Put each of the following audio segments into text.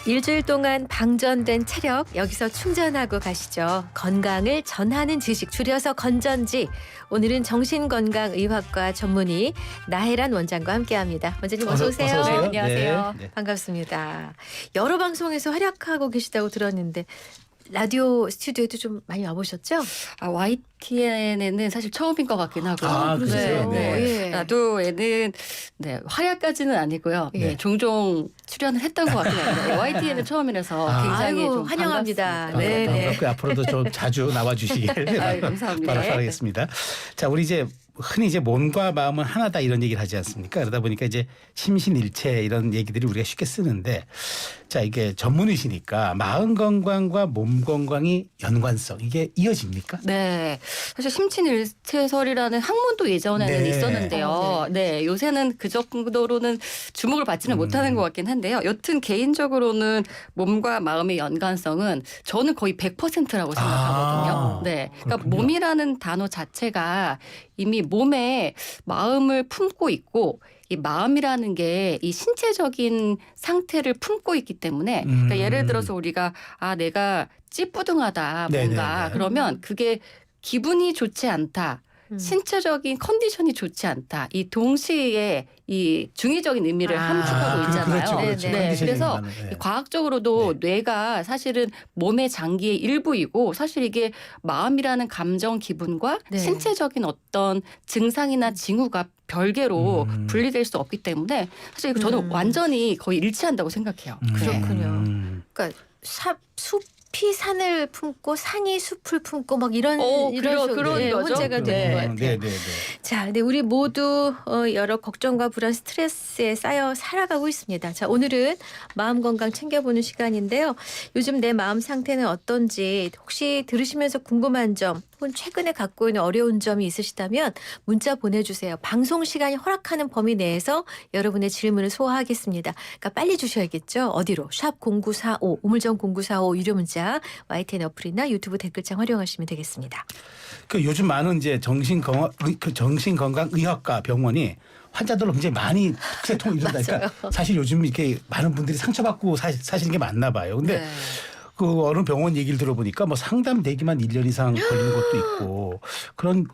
일주일 동안 방전된 체력 여기서 충전하고 가시죠. 건강을 전하는 지식 줄여서 건전지. 오늘은 정신건강의학과 전문의 나혜란 원장과 함께합니다. 원장님 어서 오세요. 어서 오세요. 안녕하세요. 네. 반갑습니다. 여러 방송에서 활약하고 계시다고 들었는데 라디오 스튜디오에도 좀 많이 와보셨죠? YTN에는 사실 처음인 것 같긴 하고요. 그러세요? 네. 예. 라디오에는 활약까지는 아니고요. 예. 네, 종종 출연을 했던 것 같긴 한데 YTN은 처음이라서 굉장히 아이고, 좀 환영합니다. 반갑습니다. 네, 네. 반갑고 앞으로도 좀 자주 나와주시길 감사합니다. 바라겠습니다. 자, 우리 이제 흔히 이제 몸과 마음은 하나다 이런 얘기를 하지 않습니까? 그러다 보니까 이제 심신일체 이런 얘기들이 우리가 쉽게 쓰는데, 자, 이게 전문의시니까 마음 건강과 몸 건강이 연관성 이게 이어집니까? 네, 사실 심신일체설이라는 학문도 예전에는 네. 있었는데요. 네, 요새는 그 정도로는 주목을 받지는 못하는 것 같긴 한데요. 여튼 개인적으로는 몸과 마음의 연관성은 저는 거의 100%라고 생각하거든요. 네, 그러니까 그렇군요. 몸이라는 단어 자체가 이미 몸에 마음을 품고 있고 이 마음이라는 게 이 신체적인 상태를 품고 있기 때문에 그러니까 예를 들어서 우리가 내가 찌뿌둥하다 뭔가 네네네. 그러면 그게 기분이 좋지 않다. 신체적인 컨디션이 좋지 않다. 이 동시에 이 중의적인 의미를 함축하고 있잖아요. 그렇죠, 그렇죠. 네, 네. 컨디션이 그래서 가는, 네. 과학적으로도 뇌가 사실은 몸의 장기의 일부이고 사실 이게 마음이라는 감정 기분과 네. 신체적인 어떤 증상이나 징후가 별개로 분리될 수 없기 때문에 사실 이거 저는 완전히 거의 일치한다고 생각해요. 그렇군요. 그러니까 숲이 산을 품고 산이 숲을 품고 막 이런 그런 거죠. 혼재가 되는 것 같아요. 네, 네, 네. 자, 근데 우리 모두 여러 걱정과 불안, 스트레스에 쌓여 살아가고 있습니다. 자, 오늘은 마음 건강 챙겨보는 시간인데요. 요즘 내 마음 상태는 어떤지 혹시 들으시면서 궁금한 점 혹은 최근에 갖고 있는 어려운 점이 있으시다면 문자 보내주세요. 방송 시간이 허락하는 범위 내에서 여러분의 질문을 소화하겠습니다. 그러니까 빨리 주셔야겠죠. 어디로? 샵 0945 우물정 0945 유료 문자 YTN 어플이나 유튜브 댓글창 활용하시면 되겠습니다. 그 요즘 많은 이제 정신건강의학과 병원이 환자들로 굉장히 많이 국세통을 이룬다니까 사실 요즘 이렇게 많은 분들이 상처받고 사시는 게 많나 봐요. 근데 네. 그 어느 병원 얘기를 들어보니까 뭐 상담 대기만 1년 이상 걸리는 것도 있고 그런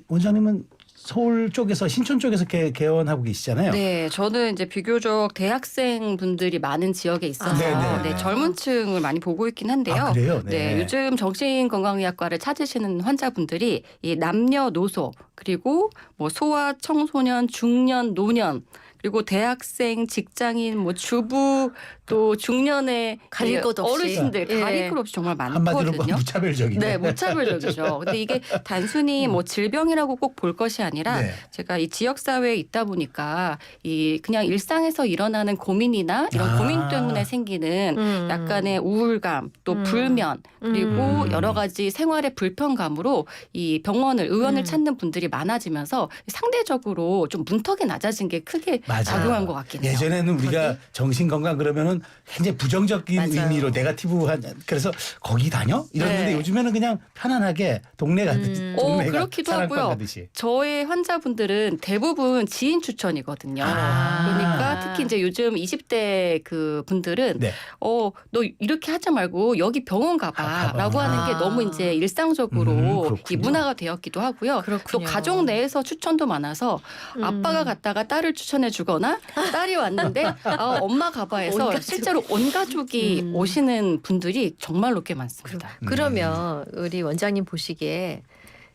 원장님은 서울 쪽에서 신촌 쪽에서 개원하고 계시잖아요. 네, 저는 이제 비교적 대학생 분들이 많은 지역에 있어서 네네. 젊은 층을 많이 보고 있긴 한데요. 아, 그래요? 네. 요즘 정신건강의학과를 찾으시는 환자분들이 이 남녀노소 그리고 뭐 소아, 청소년, 중년, 노년 그리고 대학생, 직장인, 뭐 주부 또 중년의 가릴 것 없이. 어르신들 예. 가릴 것 없이 정말 한마디로 많거든요. 무차별적이네. 네, 무차별적이죠. 근데 이게 단순히 뭐 질병이라고 꼭 볼 것이 아니라 네. 제가 이 지역 사회에 있다 보니까 이 그냥 일상에서 일어나는 고민이나 이런 고민 때문에 생기는 약간의 우울감, 또 불면 그리고 여러 가지 생활의 불편감으로 이 의원을 찾는 분들이 많아지면서 상대적으로 좀 문턱이 낮아진 게 크게 맞아요. 작용한 것 같긴 해요. 예전에는 우리가 정신건강 그러면은 굉장히 부정적인 맞아요. 의미로 네거티브한 그래서 거기 다녀? 이랬는데 네. 요즘에는 그냥 편안하게 동네 가듯이 동네가 그렇기도 사랑방 하고요. 가듯이. 저의 환자분들은 대부분 지인 추천이거든요. 그러니까 특히 이제 요즘 20대 그 분들은 네. 너 이렇게 하지 말고 여기 병원 가봐라고 하는 게 너무 이제 일상적으로 그렇군요. 이 문화가 되었기도 하고요. 그렇군요. 또 가족 내에서 추천도 많아서 아빠가 갔다가 딸을 추천해 주거나 딸이 왔는데 엄마 가봐 해서 온 가족. 실제로 온 가족이 오시는 분들이 정말로 꽤 많습니다. 그러면 우리 원장님 보시기에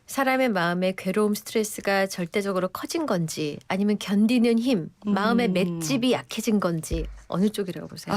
사람의 마음에 괴로움, 스트레스가 절대적으로 커진 건지 아니면 견디는 힘, 마음의 맷집이 약해진 건지 어느 쪽이라고 보세요?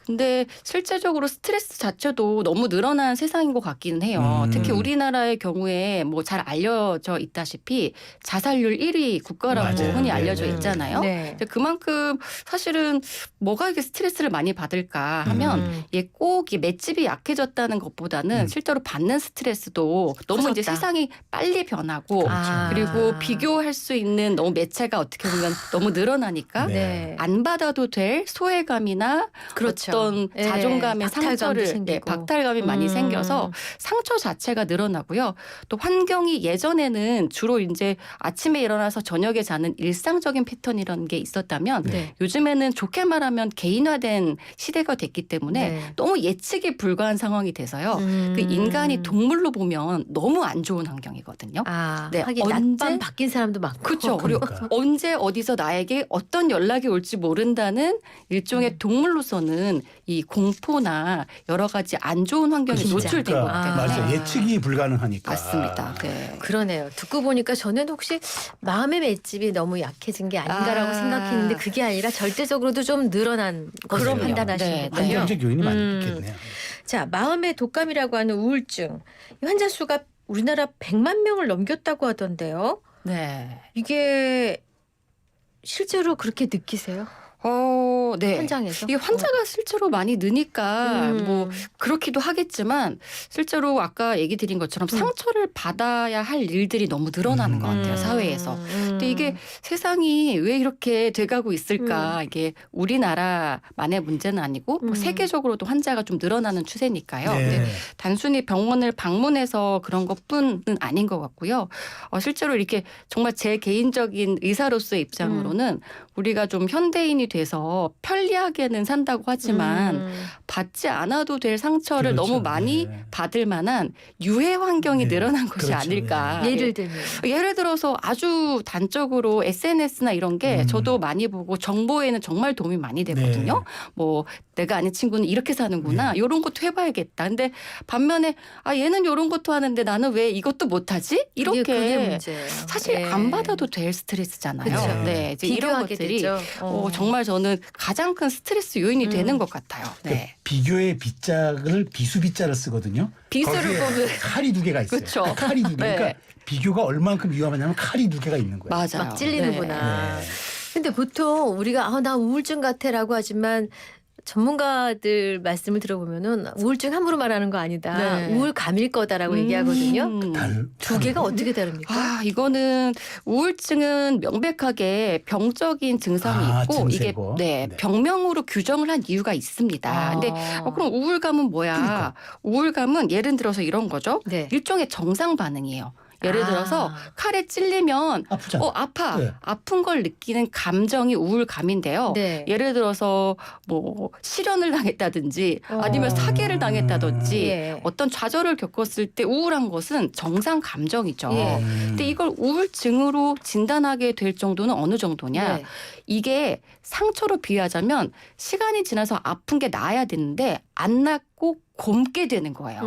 근데 실제적으로 스트레스 자체도 너무 늘어난 세상인 것 같기는 해요. 특히 우리나라의 경우에 뭐 잘 알려져 있다시피 자살률 1위 국가라고 맞아요. 흔히 네, 알려져 네. 있잖아요. 네. 근데 그만큼 사실은 뭐가 이렇게 스트레스를 많이 받을까 하면 이게 꼭 이 맷집이 약해졌다는 것보다는 실제로 받는 스트레스도 너무 이제 커졌다. 세상이 빨리 변하고 아. 그리고 비교할 수 있는 너무 매체가 어떻게 보면 너무 늘어나니까 네. 안 받아도 될 소외감이나 그렇죠. 어떤 예, 자존감의 박탈감도 상처를 생기고. 박탈감이 많이 생겨서 상처 자체가 늘어나고요. 또 환경이 예전에는 주로 이제 아침에 일어나서 저녁에 자는 일상적인 패턴이라는 게 있었다면 네. 요즘에는 좋게 말하면 개인화된 시대가 됐기 때문에 네. 너무 예측이 불가한 상황이 돼서요. 그 인간이 동물로 보면 너무 안 좋은 환경이거든요. 아, 네, 하긴 언제? 낮밤 바뀐 사람도 많고. 그렇죠. 그리고 그러니까. 언제 어디서 나에게 어떤 연락이 올지 모른다는 일종의 동물로서는 이 공포나 여러 가지 안 좋은 환경에 그렇죠. 노출된 거기 아. 때문에 맞아요. 예측이 불가능하니까. 맞습니다. 네. 그러네요. 듣고 보니까 저는 혹시 마음의 맷집이 너무 약해진 게 아닌가라고 아. 생각했는데 그게 아니라 절대적으로도 좀 늘어난 것으로 그럼요. 판단하시는 네, 거군요. 환경적 요인이 많이 있겠네요. 자, 마음의 독감이라고 하는 우울증. 이 환자 수가 우리나라 100만 명을 넘겼다고 하던데요. 네. 이게 실제로 그렇게 느끼세요? 네. 현장에서? 이게 환자가 실제로 많이 느니까 뭐 그렇기도 하겠지만 실제로 아까 얘기 드린 것처럼 상처를 받아야 할 일들이 너무 늘어나는 것 같아요. 사회에서. 근데 이게 세상이 왜 이렇게 돼가고 있을까. 이게 우리나라만의 문제는 아니고 뭐 세계적으로도 환자가 좀 늘어나는 추세니까요. 네. 근데 단순히 병원을 방문해서 그런 것뿐은 아닌 것 같고요. 실제로 이렇게 정말 제 개인적인 의사로서의 입장으로는 우리가 좀 현대인이 돼서 편리하게는 산다고 하지만 받지 않아도 될 상처를 그렇죠. 너무 많이 네. 받을 만한 유해 환경이 네. 늘어난 것이 그렇죠. 아닐까. 예를 들면 예를 들어서 아주 단적으로 SNS나 이런 게 저도 많이 보고 정보에는 정말 도움이 많이 되거든요. 네. 뭐 내가 아는 친구는 이렇게 사는구나. 네. 이런 것도 해봐야겠다. 근데 반면에 얘는 이런 것도 하는데 나는 왜 이것도 못하지? 이렇게 그게 문제예요. 사실 예. 안 받아도 될 스트레스잖아요. 그렇죠. 네, 이제 이런 비교하게 것들이 되죠. 정말 저는 가장 큰 스트레스 요인이 되는 것 같아요. 네. 비교의 빗자를 비수빗자를 쓰거든요. 비수를 거기에 보면 칼이 두 개가 있어요. 그쵸. 칼이 두 개. 네. 그러니까 비교가 얼만큼 위험하냐면 칼이 두 개가 있는 거예요. 맞아요. 막 찔리는구나. 네. 근데 보통 우리가 나 우울증 같아라고 하지만 전문가들 말씀을 들어보면은 우울증 함부로 말하는 거 아니다. 네. 우울감일 거다라고 얘기하거든요. 두 개가 어떻게 다릅니까? 이거는 우울증은 명백하게 병적인 증상이 있고 증세고. 이게 네. 병명으로 규정을 한 이유가 있습니다. 근데 그럼 우울감은 뭐야? 그러니까. 우울감은 예를 들어서 이런 거죠. 네. 일종의 정상 반응이에요. 예를 아. 들어서 칼에 찔리면 아프잖아. 아파. 네. 아픈 걸 느끼는 감정이 우울감인데요. 네. 예를 들어서 뭐 실연을 당했다든지 아니면 사계를 당했다든지 예. 어떤 좌절을 겪었을 때 우울한 것은 정상 감정이죠. 예. 근데 이걸 우울증으로 진단하게 될 정도는 어느 정도냐. 네. 이게 상처로 비유하자면 시간이 지나서 아픈 게 나아야 되는데 안 낫고 곪게 되는 거예요.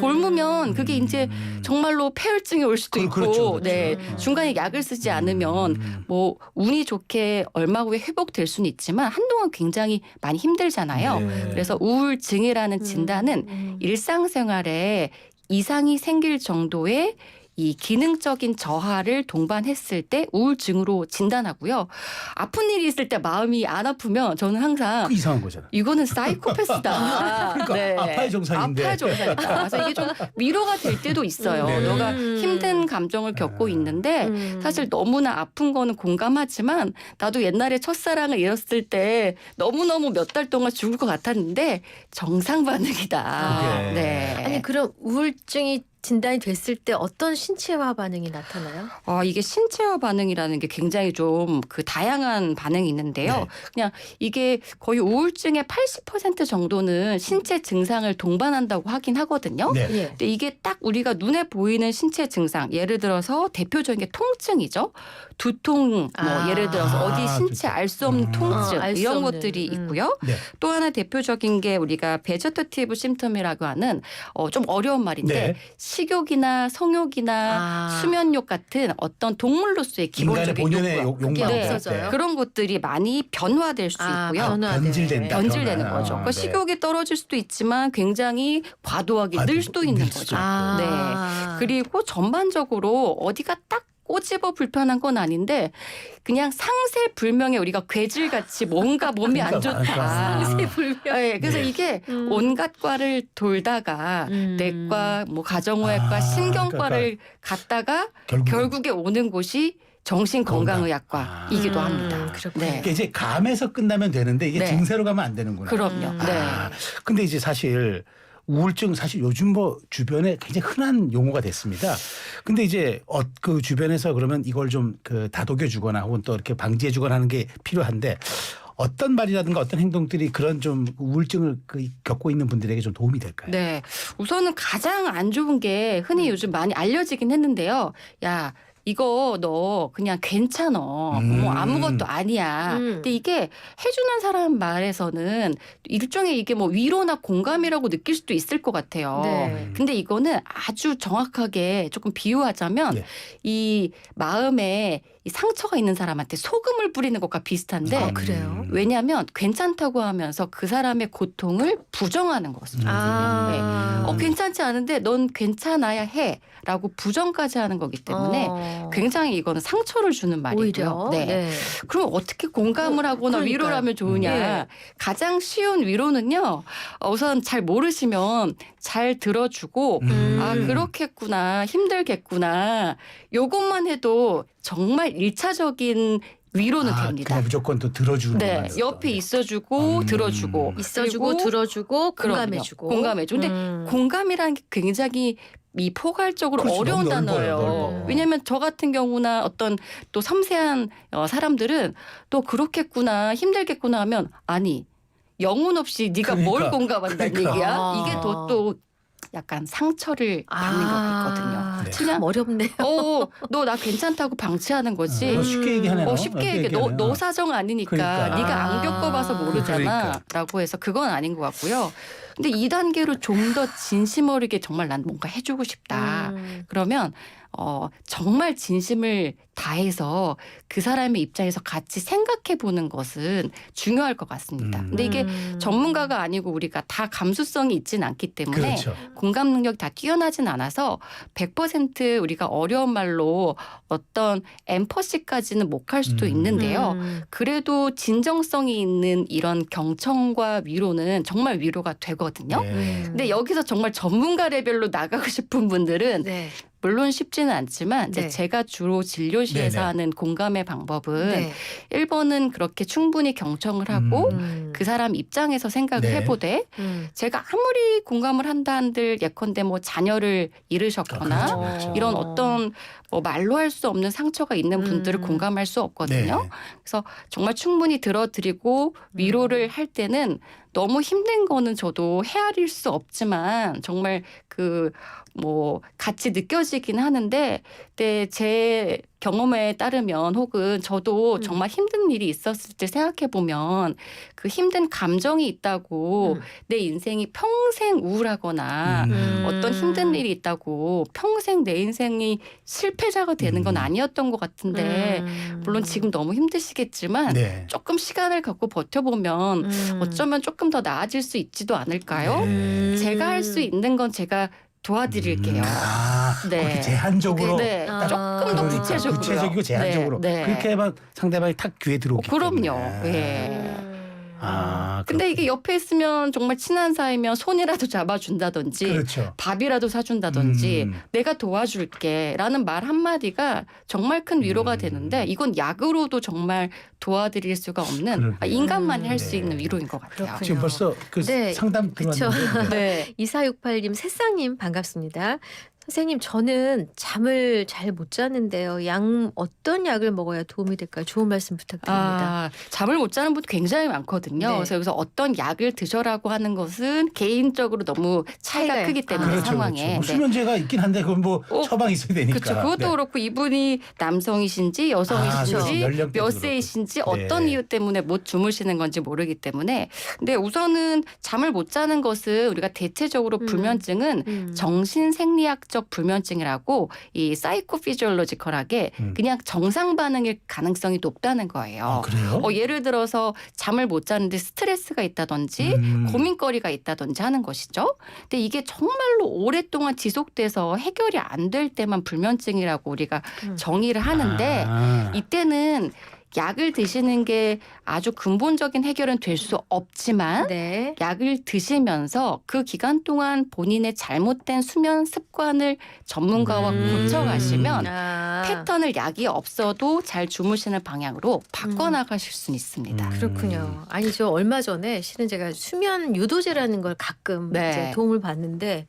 곪으면 그게 이제 정말로 폐혈증이 올 수도 있고 그렇죠. 네. 중간에 약을 쓰지 않으면 뭐 운이 좋게 얼마 후에 회복될 수는 있지만 한동안 굉장히 많이 힘들잖아요. 네. 그래서 우울증이라는 진단은 일상생활에 이상이 생길 정도의 이 기능적인 저하를 동반했을 때 우울증으로 진단하고요. 아픈 일이 있을 때 마음이 안 아프면 저는 항상 그 이상한 거잖아. 이거는 사이코패스다. 그러니까 아파야 정상인데. 아파야 정상이다. 그래서 이게 좀 위로가 될 때도 있어요. 네. 너가 힘든 감정을 겪고 있는데 사실 너무나 아픈 거는 공감하지만 나도 옛날에 첫사랑을 잃었을 때 너무너무 몇 달 동안 죽을 것 같았는데 정상 반응이다. 그게. 네. 아니 그럼 우울증이 진단이 됐을 때 어떤 신체화 반응이 나타나요? 이게 신체화 반응이라는 게 굉장히 좀 그 다양한 반응이 있는데요. 네. 그냥 이게 거의 우울증의 80% 정도는 신체 증상을 동반한다고 하긴 하거든요. 네. 예. 근데 이게 딱 우리가 눈에 보이는 신체 증상, 예를 들어서 대표적인 게 통증이죠. 두통, 예를 들어서 어디 신체 두통. 알 수 없는 통증 알수 이런 없는. 것들이 있고요. 네. 또 하나 대표적인 게 우리가 베저터티브 심텀이라고 하는 좀 어려운 말인데 네. 식욕이나 성욕이나 수면욕 같은 어떤 동물로서의 인간의 기본적인 본연의 욕구. 그게 욕망. 없어져요? 그런 것들이 많이 변화될 수 있고요. 변질된다. 변질되는 변화. 거죠. 그러니까 네. 식욕이 떨어질 수도 있지만 굉장히 과도하게 늘 수도 있는 늘 수도 거죠. 있고. 네. 그리고 전반적으로 어디가 딱 꼬집어 불편한 건 아닌데 그냥 상세 불명의 우리가 괴질같이 뭔가 몸이 안 그러니까, 좋다. 그러니까. 상세불명. 네, 그래서 네. 이게 온갖 과를 돌다가 내과, 뭐 가정의학과, 아, 신경과를 갔다가 결국에 오는 곳이 정신건강의학과이기도 건강. 합니다. 그렇군요. 네. 그러니까 이제 감에서 끝나면 되는데 이게 네. 증세로 가면 안 되는구나. 그럼요. 네. 아, 근데 이제 사실 우울증 사실 요즘 뭐 주변에 굉장히 흔한 용어가 됐습니다. 근데 이제 그 주변에서 그러면 이걸 좀 그 다독여 주거나 혹은 또 이렇게 방지해 주거나 하는 게 필요한데 어떤 말이라든가 어떤 행동들이 그런 좀 우울증을 겪고 있는 분들에게 좀 도움이 될까요? 네. 우선은 가장 안 좋은 게 흔히 요즘 많이 알려지긴 했는데요. 야, 이거 너 그냥 괜찮아. 뭐 아무것도 아니야. 근데 이게 해주는 사람 말에서는 일종의 이게 뭐 위로나 공감이라고 느낄 수도 있을 것 같아요. 네. 근데 이거는 아주 정확하게 조금 비유하자면 네. 이 마음에 이 상처가 있는 사람한테 소금을 뿌리는 것과 비슷한데 아, 그래요? 왜냐하면 괜찮다고 하면서 그 사람의 고통을 부정하는 것이죠. 아. 괜찮지 않은데 넌 괜찮아야 해라고 부정까지 하는 거기 때문에 굉장히 이거는 상처를 주는 말이고요. 오히려. 네. 네. 그럼 어떻게 공감을 하거나 그러니까요. 위로를 하면 좋으냐. 네. 가장 쉬운 위로는요. 우선 잘 모르시면 잘 들어주고 아 그렇겠구나 힘들겠구나 요것만 해도 정말 1차적인 위로는 됩니다. 그냥 무조건 또 들어주는 네, 것만 옆에 있어주고 들어주고 있어주고 그리고 들어주고 그럼요. 공감해주고. 공감해주고. 근데 공감이라는 게 굉장히 이 포괄적으로 그렇죠. 어려운 너무 넓어요, 단어예요. 넓어. 왜냐하면 저 같은 경우나 어떤 또 섬세한 사람들은 또 그렇겠구나 힘들겠구나 하면 아니 영혼 없이 네가 뭘 그러니까, 공감한다는 그러니까. 얘기야. 아. 이게 또 약간 상처를 받는 것 있거든요. 네. 참 어렵네요. 너 나 괜찮다고 방치하는 거지. 너 쉽게 얘기하네. 쉽게 얘기해. 너 사정 아니니까 그러니까. 네가 안 겪어봐서 모르잖아. 그러니까. 라고 해서 그건 아닌 것 같고요. 근데 2단계로 좀 더 진심 어리게 정말 난 뭔가 해주고 싶다. 그러면 정말 진심을 다해서 그 사람의 입장에서 같이 생각해 보는 것은 중요할 것 같습니다. 근데 이게 전문가가 아니고 우리가 다 감수성이 있진 않기 때문에 그렇죠. 공감 능력이 다 뛰어나진 않아서 100% 우리가 어려운 말로 어떤 엠퍼시까지는 못 할 수도 있는데요. 그래도 진정성이 있는 이런 경청과 위로는 정말 위로가 되거든요. 네. 근데 여기서 정말 전문가 레벨로 나가고 싶은 분들은 네. 물론 쉽지는 않지만 이제 네. 제가 주로 진료실에서 네네. 하는 공감의 방법은 네. 1번은 그렇게 충분히 경청을 하고 그 사람 입장에서 생각을 네. 해보되 제가 아무리 공감을 한다 한들 예컨대 뭐 자녀를 잃으셨거나 그렇죠, 그렇죠. 이런 어떤 뭐 말로 할 수 없는 상처가 있는 분들을 공감할 수 없거든요. 네. 그래서 정말 충분히 들어드리고 위로를 할 때는 너무 힘든 거는 저도 헤아릴 수 없지만 정말 뭐 같이 느껴지긴 하는데 근데 제 경험에 따르면 혹은 저도 정말 힘든 일이 있었을 때 생각해 보면 그 힘든 감정이 있다고 내 인생이 평생 우울하거나 어떤 힘든 일이 있다고 평생 내 인생이 실패자가 되는 건 아니었던 것 같은데 물론 지금 너무 힘드시겠지만 네. 조금 시간을 갖고 버텨보면 어쩌면 조금 더 나아질 수 있지도 않을까요? 제가 할 수 있는 건 제가 도와드릴게요. 네. 그렇게 네. 제한적으로 네. 딱 조금 더 그러니까 구체적으로. 구체적이고 제한적으로 네. 그렇게 하면 상대방이 탁 귀에 들어오기 그럼요. 때문에. 예. 근데 그렇군요. 이게 옆에 있으면 정말 친한 사이면 손이라도 잡아준다든지 그렇죠. 밥이라도 사준다든지 내가 도와줄게라는 말 한마디가 정말 큰 위로가 되는데 이건 약으로도 정말 도와드릴 수가 없는 그러게요. 인간만이 할 수 네. 있는 위로인 것 같아요. 그렇군요. 지금 벌써 그 네. 상담 그쵸. 들어왔는데 네. 2468님 새싹님 반갑습니다. 선생님 저는 잠을 잘 못 자는데요. 어떤 약을 먹어야 도움이 될까요? 좋은 말씀 부탁드립니다. 잠을 못 자는 분 굉장히 많거든요. 네. 그래서 여기서 어떤 약을 드셔라고 하는 것은 개인적으로 너무 차이가 차이가 크기 때문에 그렇죠, 상황에. 그렇죠. 뭐 네. 수면제가 있긴 한데 그건 뭐 처방이 있어야 되니까. 그렇죠. 그것도 네. 그렇고 이분이 남성이신지 여성이신지 그렇죠. 연령대도 몇 그렇고. 세이신지 네. 어떤 이유 때문에 못 주무시는 건지 모르기 때문에 근데 우선은 잠을 못 자는 것은 우리가 대체적으로 불면증은 정신생리학적 정신적 불면증이라고 이 사이코피지올로지컬하게 그냥 정상 반응일 가능성이 높다는 거예요. 아, 그래요? 예를 들어서 잠을 못 자는데 스트레스가 있다든지 고민거리가 있다든지 하는 것이죠. 근데 이게 정말로 오랫동안 지속돼서 해결이 안 될 때만 불면증이라고 우리가 정의를 하는데 이때는 약을 드시는 게 아주 근본적인 해결은 될 수 없지만 네. 약을 드시면서 그 기간 동안 본인의 잘못된 수면 습관을 전문가와 고쳐가시면 패턴을 약이 없어도 잘 주무시는 방향으로 바꿔나가실 수는 있습니다. 그렇군요. 아니 저 얼마 전에 실은 제가 수면 유도제라는 걸 가끔 네. 이제 도움을 받는데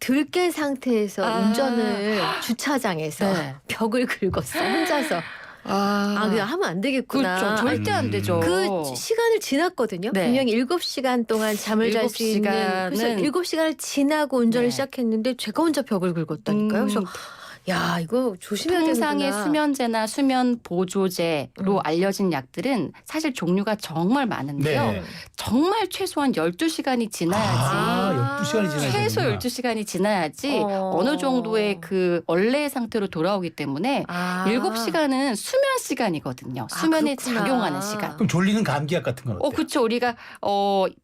들깬 상태에서 운전을 주차장에서 네. 벽을 긁었어 혼자서. 그냥 하면 안 되겠구나. 그렇죠. 절대 안 되죠. 그 시간을 지났거든요. 네. 분명히 7시간 동안 잠을 잘 수 있는. 그래서 7시간을 지나고 운전을 네. 시작했는데 제가 혼자 벽을 긁었다니까요. 그래서 야 이거 조심해야 되는구나. 통상의 수면제나 수면 보조제로 알려진 약들은 사실 종류가 정말 많은데요. 네. 정말 최소한 12시간이 지나야지 12시간이 지나야 최소 되는구나. 12시간이 지나야지 어느 정도의 그 원래의 상태로 돌아오기 때문에 7시간은 수면 시간이거든요. 수면에 그렇구나. 작용하는 시간. 그럼 졸리는 감기약 같은 건 어때요? 그렇죠. 우리가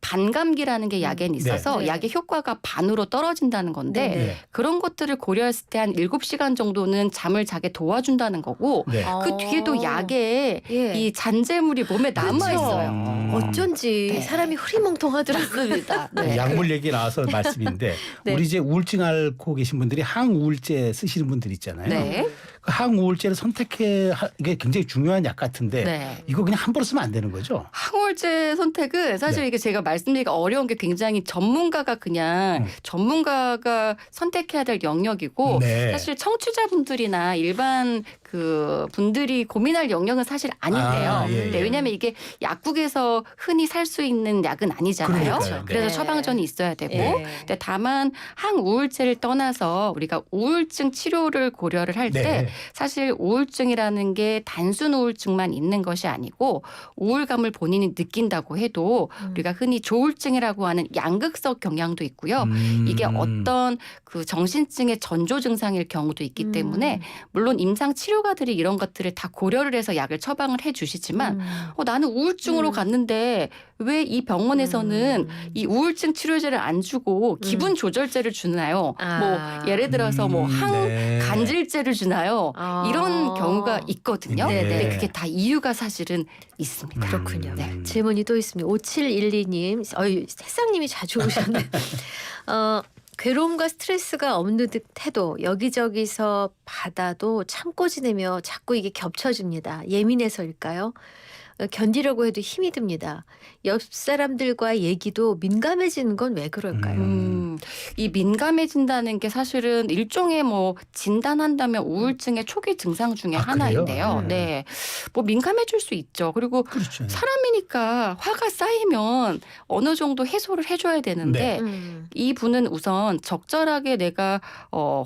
반감기라는 게 약에는 있어서 네. 약의 효과가 반으로 떨어진다는 건데 네. 그런 것들을 고려했을 때 한 7시간 정도는 잠을 자게 도와준다는 거고 네. 그 뒤에도 약에 예. 이 잔재물이 몸에 남아 있어요. 어쩐지 네. 사람이 흐리멍텅하더라고요. 맞습니다. 네. 약물 얘기 나와서 말씀인데 네. 우리 이제 우울증 앓고 계신 분들이 항우울제 쓰시는 분들 있잖아요. 네. 그 항우울제를 선택해 이게 굉장히 중요한 약 같은데 네. 이거 그냥 함부로 쓰면 안 되는 거죠? 항우울제 선택은 사실 네. 이게 제가 말씀드리기가 어려운 게 굉장히 전문가가 그냥 전문가가 선택해야 될 영역이고 네. 사실 청취자분들이나 일반 그 분들이 고민할 영역은 사실 아닌데요. 예, 예. 왜냐하면 이게 약국에서 흔히 살 수 있는 약은 아니잖아요. 그러니까요. 그래서 네. 처방전이 있어야 되고 예. 근데 다만 항우울제를 떠나서 우리가 우울증 치료를 고려를 할 때 네. 사실 우울증이라는 게 단순 우울증만 있는 것이 아니고 우울감을 본인이 느낀다고 해도 우리가 흔히 조울증이라고 하는 양극적 경향도 있고요. 이게 어떤 그 정신증의 전조 증상일 경우도 있기 때문에 물론 임상 치료가들이 이런 것들을 다 고려를 해서 약을 처방을 해 주시지만 나는 우울증으로 갔는데 왜 이 병원에서는 이 우울증 치료제를 안 주고 기분 조절제를 주나요? 뭐 예를 들어서 뭐 네. 항간질제를 주나요? 이런 경우가 있거든요. 네. 근데 그게 다 이유가 사실은 있습니다. 그렇군요. 네. 질문이 또 있습니다. 5712님, 새싹님이 자주 오셨네. 괴로움과 스트레스가 없는 듯해도 여기저기서 받아도 참고 지내며 자꾸 이게 겹쳐집니다. 예민해서일까요? 견디려고 해도 힘이 듭니다. 옆 사람들과 얘기도 민감해지는 건 왜 그럴까요? 이 민감해진다는 게 사실은 일종의 뭐 진단한다면 우울증의 초기 증상 중에 하나인데요. 그래요? 네, 뭐 민감해질 수 있죠. 그리고 그렇죠. 사람이니까 화가 쌓이면 어느 정도 해소를 해줘야 되는데 이 분은 우선 적절하게 내가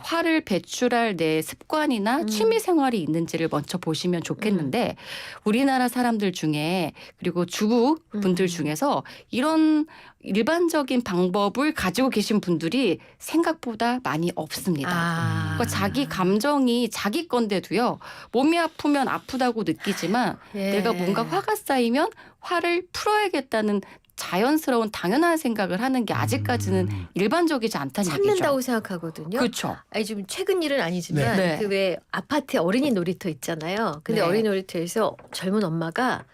화를 배출할 내 습관이나 취미 생활이 있는지를 먼저 보시면 좋겠는데 우리나라 사람들 중에 그리고 주부 분들 중에서 이런 일반적인 방법을 가지고 계신 분들이 생각보다 많이 없습니다. 그러니까 자기 감정이 자기 건데도요. 몸이 아프면 아프다고 느끼지만 내가 뭔가 화가 쌓이면 화를 풀어야겠다는 자연스러운 당연한 생각을 하는 게 아직까지는 일반적이지 않다는 얘기죠. 참는다고 생각하거든요. 그렇죠. 아니 좀 최근 일은 아니지만 네. 그 왜 아파트에 어린이 놀이터 있잖아요. 근데 네. 어린이 놀이터에서 젊은 엄마가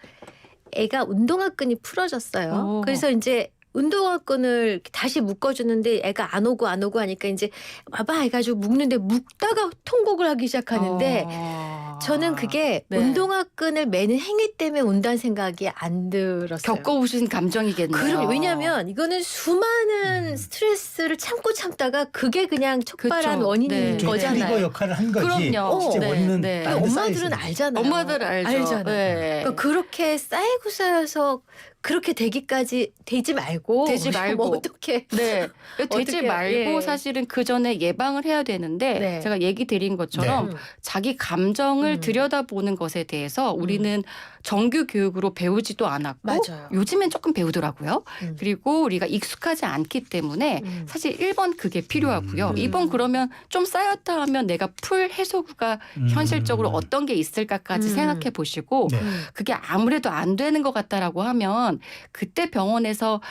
애가 운동화끈이 풀어졌어요. 그래서 이제 운동화끈을 다시 묶어주는데 애가 안 오고 하니까 이제 와봐 해가지고 묶는데 묶다가 통곡을 하기 시작하는데 저는 그게 네. 운동화끈을 매는 행위 때문에 온다는 생각이 안 들었어요. 겪어보신 감정이겠네요. 그럼 왜냐하면 이거는 수많은 스트레스를 참다가 그게 그냥 촉발한 그렇죠. 원인인 네. 일종의 거잖아요. 트리거 역할을 한 거지. 그럼요. 실제 네, 원인은 네. 다른 데 엄마들은 쌓여 있어요. 알잖아요. 엄마들 알죠. 알잖아요. 네. 그러니까 그렇게 쌓이고 쌓여서 그렇게 되기까지 되지 말고 되지 말고. 뭐 어떻게 네. 되지 어떻게, 말고 예. 사실은 그 전에 예방을 해야 되는데 네. 제가 얘기 드린 것처럼 네. 자기 감정을 음. 들여다보는 것에 대해서 우리는 정규 교육으로 배우지도 않았고 맞아요. 요즘엔 조금 배우더라고요. 음. 그리고 우리가 익숙하지 않기 때문에 사실 1번 그게 필요하고요. 음. 2번 그러면 좀 쌓였다 하면 내가 풀 해소구가 현실적으로 어떤 게 있을까까지 생각해 보시고 네. 그게 아무래도 안 되는 것 같다라고 하면 그때 병원에서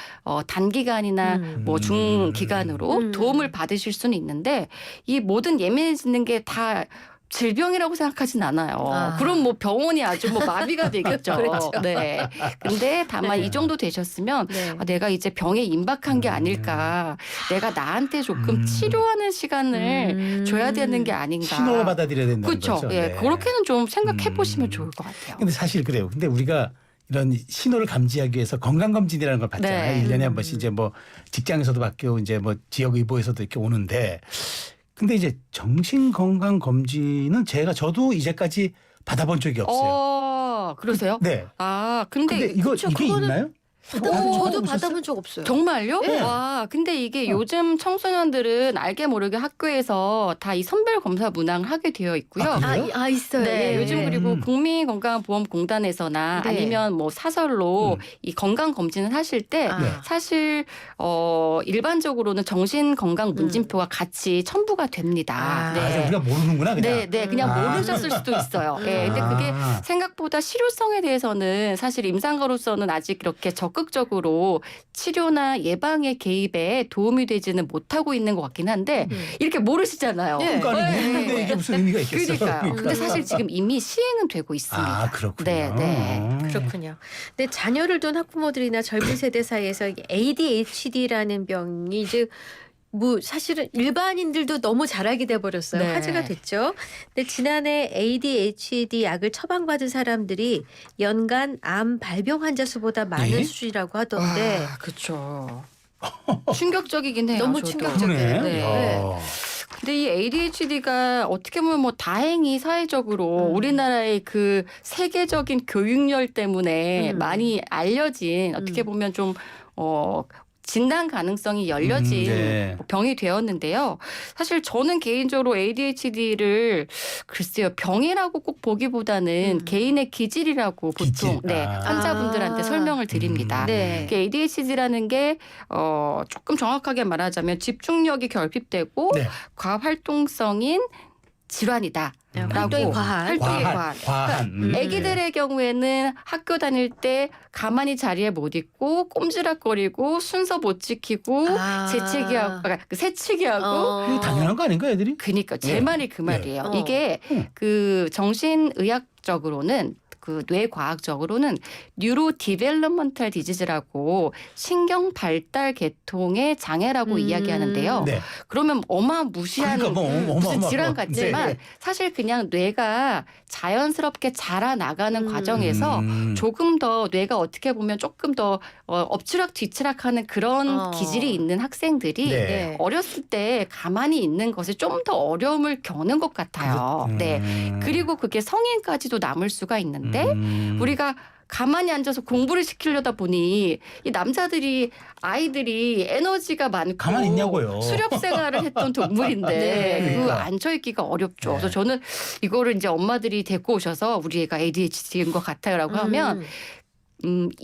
단기간이나 뭐 중기간으로 도움을 받으실 수는 있는데 이 모든 예민해지는 게 다 질병이라고 생각하진 않아요. 아. 그럼 뭐 병원이 아주 뭐 마비가 되겠죠. 그렇죠. 네. 근데 다만 네. 이 정도 되셨으면 네. 내가 이제 병에 임박한 게 아닐까. 내가 나한테 조금 치료하는 시간을 줘야 되는 게 아닌가. 신호를 받아들여야 된다는 그렇죠. 거죠. 예, 네. 그렇게는 좀 생각해 보시면 좋을 것 같아요. 근데 사실 그래요. 근데 우리가 이런 신호를 감지하기 위해서 건강검진이라는 걸 받잖아요. 네. 1년에 한 번씩 이제 뭐 직장에서도 받고 이제 뭐 지역의보에서도 이렇게 오는데 근데 이제 정신건강검진은 저도 이제까지 받아본 적이 없어요. 그러세요? 네. 근데 이게 그거는 있나요? 저도 받아본 적 없어요. 정말요? 네. 와, 근데 이게 요즘 청소년들은 알게 모르게 학교에서 다 이 선별 검사 문항을 하게 되어 있고요. 아, 그래요? 있어요. 네, 예. 요즘 그리고 국민건강보험공단에서나 네. 아니면 뭐 사설로 이 건강 검진을 하실 때 아. 네. 사실 일반적으로는 정신건강 문진표가 같이 첨부가 됩니다. 아. 아, 우리가 모르는구나 그냥. 네, 그냥 아. 모르셨을 수도 있어요. 네, 근데 그게 아. 생각보다 실효성에 대해서는 사실 임상가로서는 아직 이렇게 적극적으로 치료나 예방의 개입에 도움이 되지는 못하고 있는 것 같긴 한데 이렇게 모르시잖아요. 네. 그러니까 아니, 모르는데 이게 무슨 의미가 있겠어요? 그러니까요. 근데 사실 지금 이미 시행은 되고 있습니다. 아, 그렇군요. 네. 그렇군요. 근데 자녀를 둔 학부모들이나 젊은 세대 사이에서 이게 ADHD라는 병이 이제 뭐 사실은 일반인들도 너무 잘 알게 돼 버렸어요. 네. 화제가 됐죠. 근데 지난해 ADHD 약을 처방받은 사람들이 연간 암 발병 환자 수보다 많은 네? 수준이라고 하던데 그렇죠. 충격적이긴 해요. 너무 저도. 충격적이에요. 그러네. 네. 야. 근데 이 ADHD가 어떻게 보면 뭐 다행히 사회적으로 우리나라의 그 세계적인 교육열 때문에 많이 알려진 어떻게 보면 좀 진단 가능성이 열려진 네. 병이 되었는데요. 사실 저는 개인적으로 ADHD를 글쎄요 병이라고 꼭 보기보다는 개인의 기질이라고 보통 기질. 네, 아. 환자분들한테 설명을 드립니다. 네. ADHD라는 게 조금 정확하게 말하자면 집중력이 결핍되고 네. 과활동성인 질환이다. 활동이 과한. 활동이 과한. 과한. 아기들의 경우에는 학교 다닐 때 가만히 자리에 못 있고 꼼지락거리고 순서 못 지키고 재채기하고 새치기하고 이거 당연한 거 아닌가 애들이? 그러니까 제 네. 말이 그 말이에요. 네. 이게 그 정신의학적으로는 그 뇌과학적으로는 뉴로 디벨롭먼탈 디지즈라고 신경 발달 계통의 장애라고 이야기하는데요. 네. 그러면 어마무시한 그러니까 뭐 무슨 질환 같지만 네. 사실 그냥 뇌가 자연스럽게 자라나가는 과정에서 조금 더 뇌가 어떻게 보면 조금 더 엎치락 뒤치락하는 그런 기질이 있는 학생들이 네. 어렸을 때 가만히 있는 것에 좀 더 어려움을 겪는 것 같아요. 네. 그리고 그게 성인까지도 남을 수가 있는데 우리가 가만히 앉아서 공부를 시키려다 보니 이 남자들이 아이들이 에너지가 많고 가만히 있냐고요. 수렵 생활을 했던 동물인데 네. 그 그러니까. 앉혀있기가 어렵죠. 네. 그래서 저는 이거를 이제 엄마들이 데리고 오셔서 우리 애가 ADHD인 것 같아요라고 하면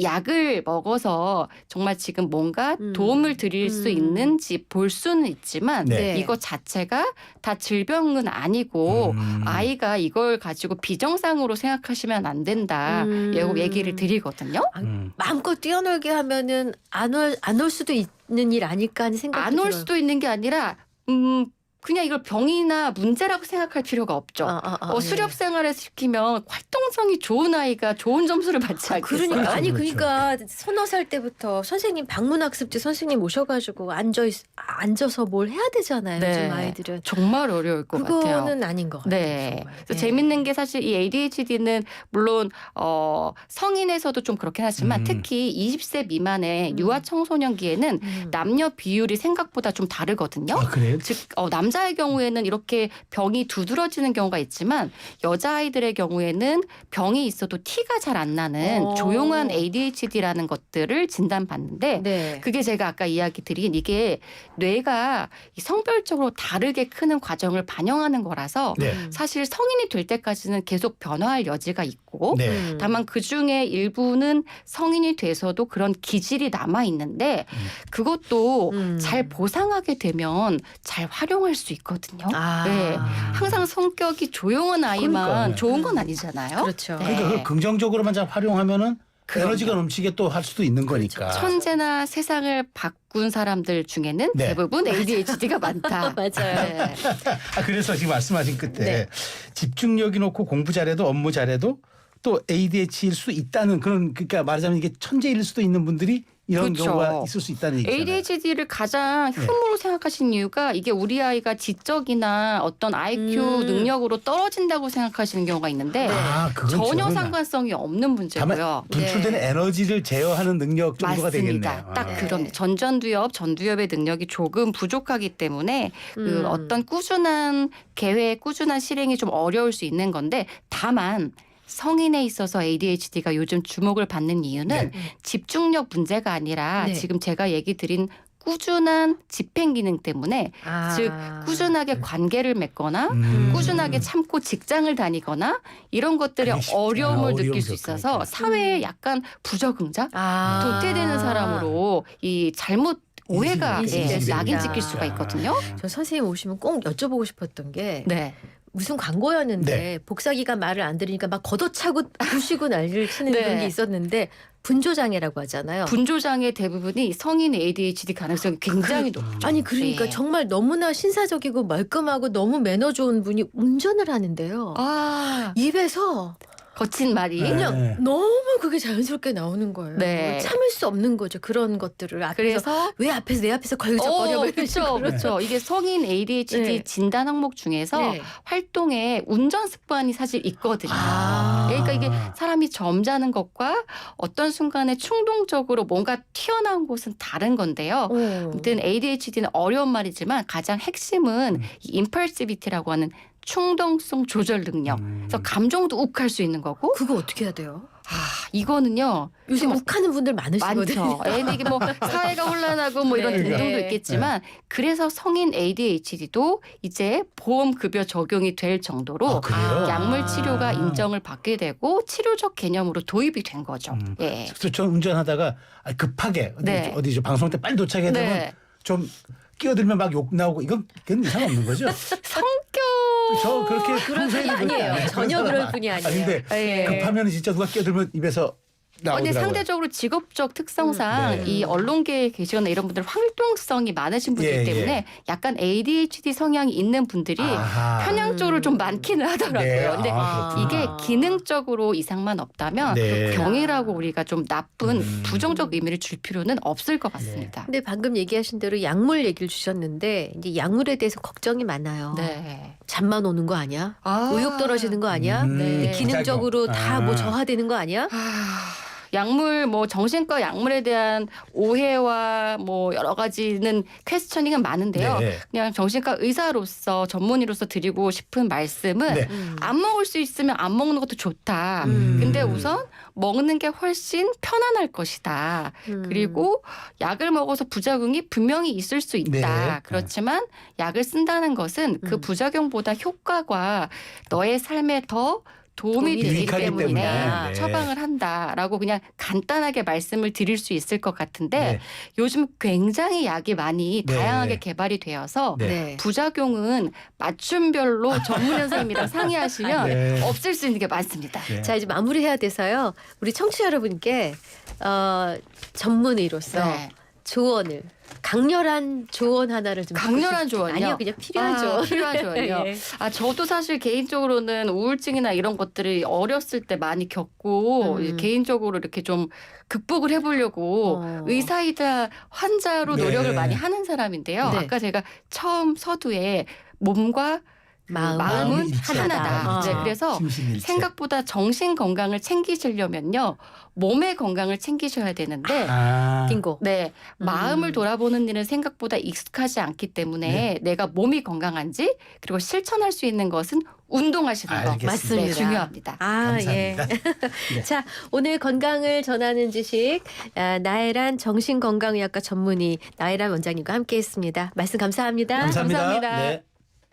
약을 먹어서 정말 지금 뭔가 도움을 드릴 수 있는지 볼 수는 있지만 네. 이거 자체가 다 질병은 아니고 아이가 이걸 가지고 비정상으로 생각하시면 안 된다. 얘기를 드리거든요. 마음껏 뛰어놀게 하면은 안 올 수도 있는 일 아닐까 하는 생각이 안 올 들어요. 수도 있는 게 아니라 그냥 이걸 병이나 문제라고 생각할 필요가 없죠. 수렵 생활을 시키면 활동성이 좋은 아이가 좋은 점수를 받지 않겠어요. 그러니까 그렇죠, 아니 그렇죠. 그러니까 서너 살 때부터 선생님 방문학습 때 선생님 오셔가지고 앉아서 뭘 해야 되잖아요. 네. 요즘 아이들은 정말 어려울 것 같아요. 그거는 아닌 것 같아요. 네. 정말. 그래서 재밌는 게 사실 이 ADHD는 물론 성인에서도 좀 그렇긴 하지만 특히 20세 미만의 유아 청소년기에는 남녀 비율이 생각보다 좀 다르거든요. 아, 그래요? 즉 남자 남자의 경우에는 이렇게 병이 두드러지는 경우가 있지만 여자아이들의 경우에는 병이 있어도 티가 잘 안 나는 조용한 ADHD라는 것들을 진단받는데 네. 그게 제가 아까 이야기 드린 이게 뇌가 성별적으로 다르게 크는 과정을 반영하는 거라서 네. 사실 성인이 될 때까지는 계속 변화할 여지가 있고 네. 다만 그중에 일부는 성인이 돼서도 그런 기질이 남아 있는데 그것도 잘 보상하게 되면 잘 활용할 수 있거든요. 아. 네. 항상 성격이 조용한 아이만 그러니까요. 좋은 건 아니잖아요. 그렇죠. 네. 그러니까 그걸 긍정적으로만 잘 활용하면은 그럼요. 에너지가 넘치게 또 할 수도 있는 거니까. 천재나 세상을 바꾼 사람들 중에는 네. 대부분 ADHD가 많다. 맞아요. 네. 그래서 지금 말씀하신 끝에 네. 집중력이 높고 공부 잘해도 업무 잘해도 또 ADHD일 수 있다는 그런 그러니까 말하자면 이게 천재일 수도 있는 분들이 이런 그렇죠. 경우가 있을 수 있다는 얘기잖아요. ADHD를 가장 흉으로 생각하시는 이유가 이게 우리 아이가 지적이나 어떤 IQ 능력으로 떨어진다고 생각하시는 경우가 있는데 그건 전혀 저는 상관성이 없는 문제고요. 다만 분출되는 에너지를 제어하는 능력 정도가 맞습니다. 되겠네요. 딱 아. 그런 전전두엽, 전두엽의 능력이 조금 부족하기 때문에 그 어떤 꾸준한 계획, 꾸준한 실행이 좀 어려울 수 있는 건데 다만 성인에 있어서 ADHD가 요즘 주목을 받는 이유는 집중력 문제가 아니라 네. 지금 제가 얘기 드린 꾸준한 집행 기능 때문에 아. 즉 꾸준하게 관계를 맺거나 꾸준하게 참고 직장을 다니거나 이런 것들에 그게 쉽지 않아. 어려움을 느낄 어려움 수 있어서 겪으니까. 사회에 약간 부적응자, 아. 도태되는 사람으로 이 잘못 오해가 인식이 낙인 됩니다. 찍힐 수가 있거든요. 저 선생님 오시면 꼭 여쭤보고 싶었던 게 네. 무슨 광고였는데 네. 복사기가 말을 안 들으니까 막 걷어차고 부시고 난리를 치는 네. 그런 게 있었는데 분조장애라고 하잖아요. 분조장애 대부분이 성인 ADHD 가능성이 굉장히 높죠. 아니 그러니까 네. 정말 너무나 신사적이고 말끔하고 너무 매너 좋은 분이 운전을 하는데요. 아, 입에서 거친 말이 네. 그냥 너무 그게 자연스럽게 나오는 거예요. 네. 참을 수 없는 거죠. 그런 것들을 앞에서 그래서 왜 앞에서 내 앞에서 걸적거려 뭐 이런 그렇죠, 식으로. 그렇죠. 이게 성인 ADHD 네. 진단 항목 중에서 네. 활동에 운전 습관이 사실 있거든요. 아. 그러니까 이게 사람이 점잖은 것과 어떤 순간에 충동적으로 뭔가 튀어나온 곳은 다른 건데요. 아무튼 ADHD는 어려운 말이지만 가장 핵심은 이 impulsivity라고 하는 충동성 조절 능력. 그래서 감정도 욱할 수 있는 거고. 그거 어떻게 해야 돼요? 이거는요. 요즘 지금 욱하는 분들 많으시거든요. 많죠. 애는 이게 뭐 사회가 혼란하고 뭐 이런 네. 등등도 네. 있겠지만 그래서 성인 ADHD도 이제 보험급여 적용이 될 정도로 그래요? 약물 치료가 인정을 받게 되고 치료적 개념으로 도입이 된 거죠. 예. 그래서 저는 운전하다가 급하게 네. 어디 방송 때 빨리 도착해야 되면 네. 좀 끼어들면 막 욕 나오고 이건 이상 없는 거죠. 성격 저 그렇게 그럴 분이 아니에요. 전혀 그럴 분이 아니에요. 근데 예. 급하면 진짜 누가 끼어들면 입에서 나오더라고요. 근데 상대적으로 직업적 특성상 네. 이 언론계에 계시거나 이런 분들 활동성이 많으신 분이기 예, 때문에 예. 약간 ADHD 성향이 있는 분들이 아하. 편향적으로 좀 많기는 하더라고요. 네. 근데 그렇구나. 이게 기능적으로 이상만 없다면 네. 병이라고 우리가 좀 나쁜 부정적 의미를 줄 필요는 없을 것 같습니다. 근데 방금 얘기하신 대로 약물 얘기를 주셨는데 이제 약물에 대해서 걱정이 많아요. 네. 잠만 오는 거 아니야? 아. 의욕 떨어지는 거 아니야? 네. 기능적으로 다 뭐 저하되는 거 아니야? 약물 뭐 정신과 약물에 대한 오해와 뭐 여러 가지는 퀘스처닝은 많은데요. 네. 그냥 정신과 의사로서 전문의로서 드리고 싶은 말씀은 네. 안 먹을 수 있으면 안 먹는 것도 좋다. 음. 근데 우선 먹는 게 훨씬 편안할 것이다. 그리고 약을 먹어서 부작용이 분명히 있을 수 있다. 네. 그렇지만 약을 쓴다는 것은 그 부작용보다 효과가 너의 삶에 더 도움이 되기 유익하기 때문에 때문에. 네. 처방을 한다라고 그냥 간단하게 말씀을 드릴 수 있을 것 같은데 네. 요즘 굉장히 약이 많이 네. 다양하게 개발이 되어서 네. 네. 부작용은 맞춤별로 전문 의사님이랑 상의하시면 네. 없앨 수 있는 게 많습니다. 네. 자 이제 마무리해야 돼서요. 우리 청취자 여러분께 전문의로서 네. 조언을 강렬한 조언 하나를 좀 강렬한 듣고 싶- 조언이요? 아니요 그냥 필요한 조언. 필요한 조언이요. 예. 저도 사실 개인적으로는 우울증이나 이런 것들을 어렸을 때 많이 겪고 개인적으로 이렇게 좀 극복을 해보려고 의사이자 환자로 네. 노력을 많이 하는 사람인데요. 네. 아까 제가 처음 서두에 몸과 마음은 일체. 하나다. 일체. 네, 그래서 심신일체. 생각보다 정신 건강을 챙기시려면요, 몸의 건강을 챙기셔야 되는데, 빙고. 네, 마음을 돌아보는 일은 생각보다 익숙하지 않기 때문에 네. 내가 몸이 건강한지 그리고 실천할 수 있는 것은 운동하시는 거 알겠습니다. 맞습니다. 네, 중요합니다. 예. 감사합니다. 네. 자, 오늘 건강을 전하는 지식 나혜란 정신건강의학과 전문의 나혜란 원장님과 함께했습니다. 말씀 감사합니다. 감사합니다. 감사합니다. 네.